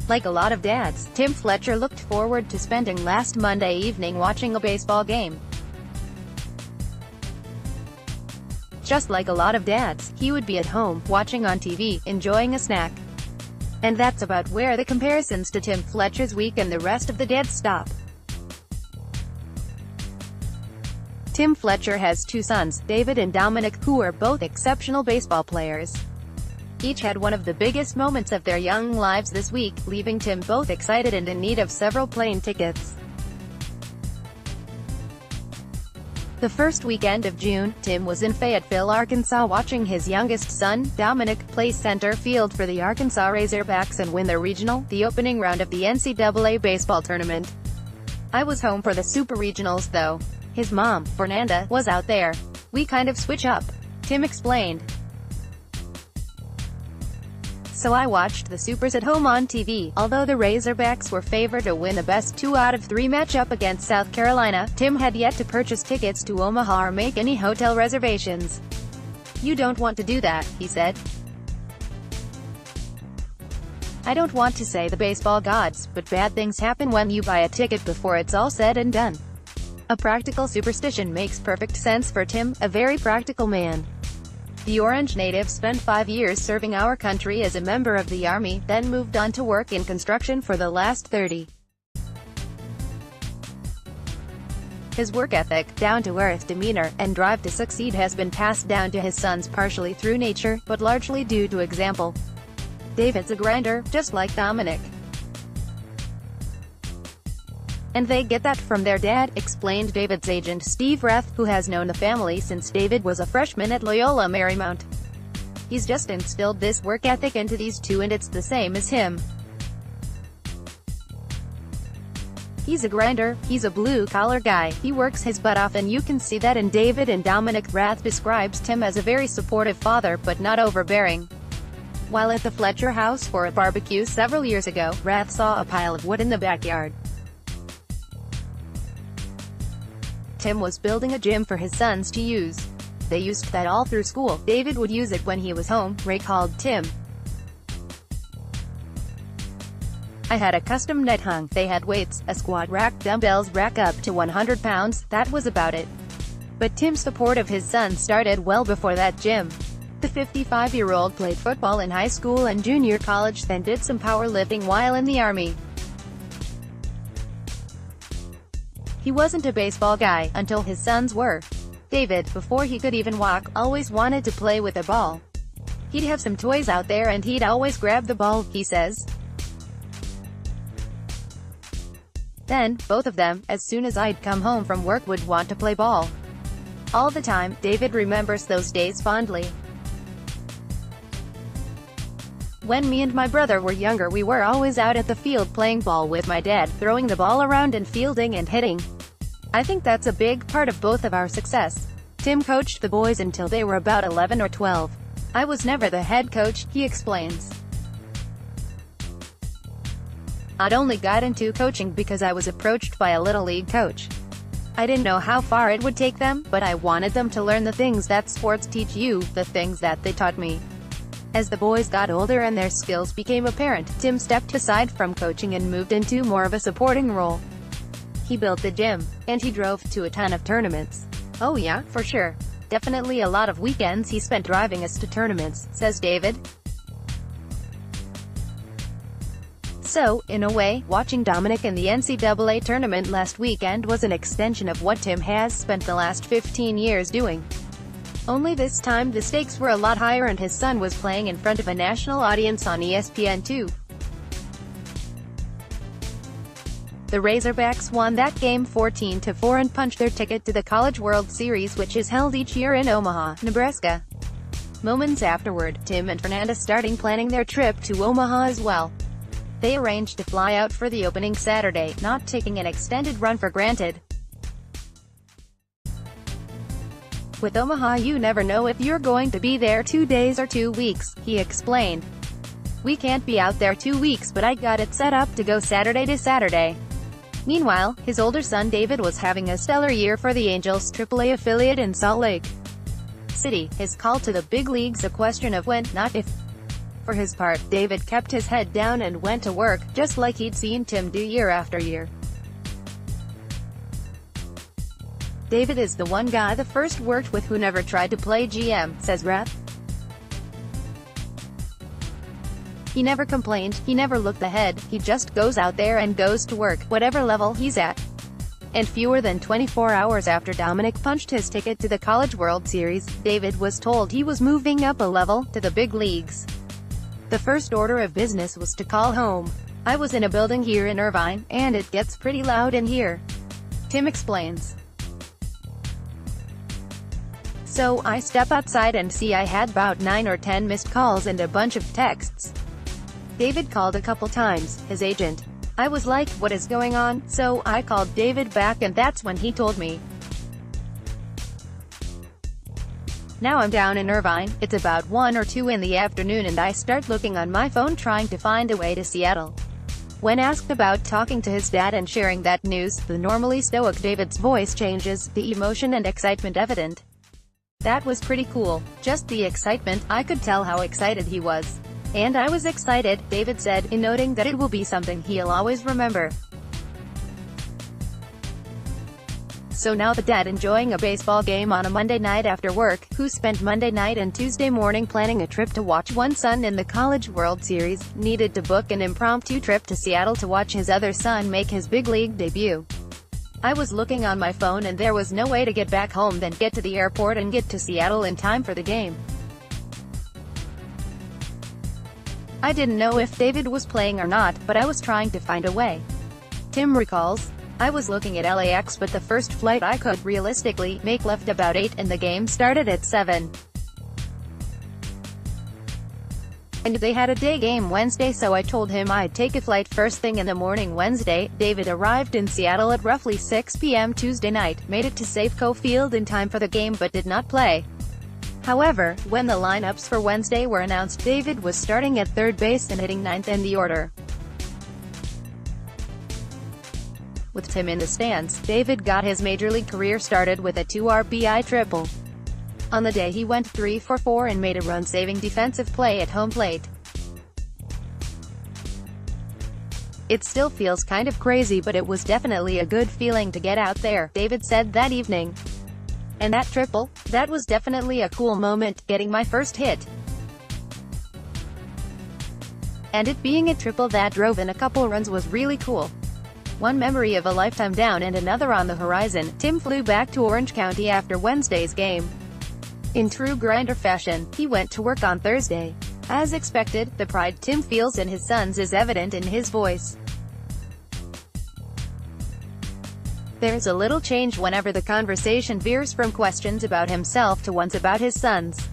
Like a lot of dads, Tim Fletcher looked forward to spending last Monday evening watching a baseball game. Just like a lot of dads, he would be at home, watching on TV, enjoying a snack. And that's about where the comparisons to Tim Fletcher's week and the rest of the dads stop. Tim Fletcher has two sons, David and Dominic, who are both exceptional baseball players. Each had one of the biggest moments of their young lives this week, leaving Tim both excited and in need of several plane tickets. The first weekend of June, Tim was in Fayetteville, Arkansas watching his youngest son, Dominic, play center field for the Arkansas Razorbacks and win their regional, the opening round of the NCAA baseball tournament. "I was home for the Super Regionals though. His mom, Fernanda, was out there. We kind of switch up," Tim explained. "So I watched the Supers at home on TV. Although the Razorbacks were favored to win the best 2 out of 3 matchup against South Carolina, Tim had yet to purchase tickets to Omaha or make any hotel reservations. You don't want to do that," he said. "I don't want to say the baseball gods, but bad things happen when you buy a ticket before it's all said and done. A practical superstition makes perfect sense for Tim, a very practical man." The Orange native spent 5 years serving our country as a member of the Army, then moved on to work in construction for the last 30. His work ethic, down-to-earth demeanor, and drive to succeed has been passed down to his sons partially through nature, but largely due to example. "David's a grinder, just like Dominic. And they get that from their dad," explained David's agent Steve Rath, who has known the family since David was a freshman at Loyola Marymount. "He's just instilled this work ethic into these two and it's the same as him. He's a grinder, he's a blue-collar guy, he works his butt off and you can see that in David and Dominic." Rath describes Tim as a very supportive father, but not overbearing. While at the Fletcher house for a barbecue several years ago, Rath saw a pile of wood in the backyard. Tim was building a gym for his sons to use. "They used that all through school. David would use it when he was home," recalled Tim. "I had a custom net hung. They had weights, a squat rack, dumbbells rack up to 100 pounds, that was about it." But Tim's support of his son started well before that gym. The 55-year-old played football in high school and junior college, then did some powerlifting while in the Army. He wasn't a baseball guy, until his sons were. David, before he could even walk, always wanted to play with a ball. He'd have some toys out there and he'd always grab the ball, he says. Then, both of them, as soon as I'd come home from work, would want to play ball. All the time. David remembers those days fondly. "When me and my brother were younger, we were always out at the field playing ball with my dad, throwing the ball around and fielding and hitting. I think that's a big part of both of our success." Tim coached the boys until they were about 11 or 12. "I was never the head coach," he explains. "I'd only got into coaching because I was approached by a Little League coach. I didn't know how far it would take them, but I wanted them to learn the things that sports teach you, the things that they taught me." As the boys got older and their skills became apparent, Tim stepped aside from coaching and moved into more of a supporting role. He built the gym, and he drove to a ton of tournaments. "Oh yeah, for sure. Definitely a lot of weekends he spent driving us to tournaments," says David. So, in a way, watching Dominic in the NCAA tournament last weekend was an extension of what Tim has spent the last 15 years doing. Only this time the stakes were a lot higher and his son was playing in front of a national audience on ESPN2. The Razorbacks won that game 14-4 and punched their ticket to the College World Series, which is held each year in Omaha, Nebraska. Moments afterward, Tim and Fernanda starting planning their trip to Omaha as well. They arranged to fly out for the opening Saturday, not taking an extended run for granted. "With Omaha you never know if you're going to be there 2 days or 2 weeks, he explained. "We can't be out there 2 weeks, but I got it set up to go Saturday to Saturday." Meanwhile, his older son David was having a stellar year for the Angels' AAA affiliate in Salt Lake City. His call to the big leagues a question of when, not if. For his part, David kept his head down and went to work, just like he'd seen Tim do year after year. David is the one guy the first worked with who never tried to play GM, says Rep. He never complained, he never looked ahead, he just goes out there and goes to work, whatever level he's at. And fewer than 24 hours after Dominic punched his ticket to the College World Series, David was told he was moving up a level, to the big leagues. The first order of business was to call home. I was in a building here in Irvine, and it gets pretty loud in here. Tim explains. So I step outside and see I had about 9 or 10 missed calls and a bunch of texts. David called a couple times, his agent. I was like, what is going on? So I called David back and that's when he told me. Now I'm down in Irvine, it's about 1 or 2 in the afternoon and I start looking on my phone trying to find a way to Seattle. When asked about talking to his dad and sharing that news, the normally stoic David's voice changes, the emotion and excitement evident. That was pretty cool. Just the excitement, I could tell how excited he was. And I was excited, David said, in noting that it will be something he'll always remember. So now the dad enjoying a baseball game on a Monday night after work, who spent Monday night and Tuesday morning planning a trip to watch one son in the College World Series, needed to book an impromptu trip to Seattle to watch his other son make his big league debut. I was looking on my phone and there was no way to get back home then get to the airport and get to Seattle in time for the game. I didn't know if David was playing or not, but I was trying to find a way. Tim recalls. I was looking at LAX but the first flight I could realistically make left about 8 and the game started at 7. And they had a day game Wednesday so I told him I'd take a flight first thing in the morning Wednesday. David arrived in Seattle at roughly 6 p.m. Tuesday night, made it to Safeco Field in time for the game but did not play. However, when the lineups for Wednesday were announced, David was starting at third base and hitting ninth in the order. With Tim in the stands, David got his major league career started with a 2 RBI triple. On the day he went 3 for 4 and made a run-saving defensive play at home plate. It still feels kind of crazy but it was definitely a good feeling to get out there, David said that evening. And that triple? That was definitely a cool moment, getting my first hit. And it being a triple that drove in a couple runs was really cool. One memory of a lifetime down and another on the horizon. Tim flew back to Orange County after Wednesday's game. In true grinder fashion, he went to work on Thursday. As expected, the pride Tim feels in his sons is evident in his voice. There's a little change whenever the conversation veers from questions about himself to ones about his sons.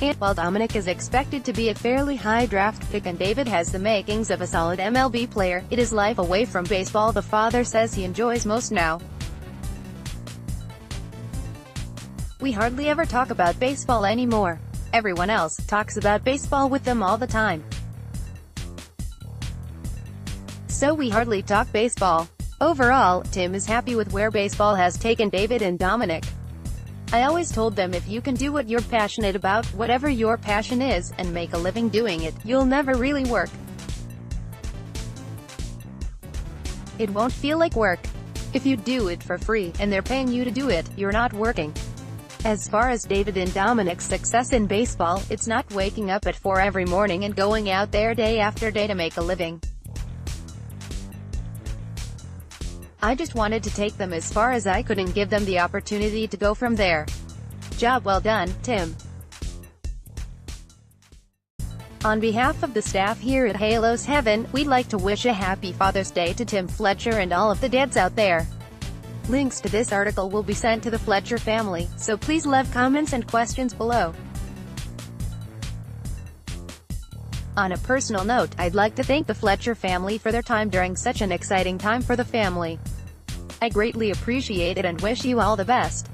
And while Dominic is expected to be a fairly high draft pick and David has the makings of a solid MLB player, it is life away from baseball the father says he enjoys most now. We hardly ever talk about baseball anymore. Everyone else talks about baseball with them all the time. So we hardly talk baseball. Overall, Tim is happy with where baseball has taken David and Dominic. I always told them if you can do what you're passionate about, whatever your passion is, and make a living doing it, you'll never really work. It won't feel like work. If you do it for free, and they're paying you to do it, you're not working. As far as David and Dominic's success in baseball, it's not waking up at 4 every morning and going out there day after day to make a living. I just wanted to take them as far as I could and give them the opportunity to go from there. Job well done, Tim. On behalf of the staff here at Halos Heaven, we'd like to wish a happy Father's Day to Tim Fletcher and all of the dads out there. Links to this article will be sent to the Fletcher family, so please leave comments and questions below. On a personal note, I'd like to thank the Fletcher family for their time during such an exciting time for the family. I greatly appreciate it and wish you all the best.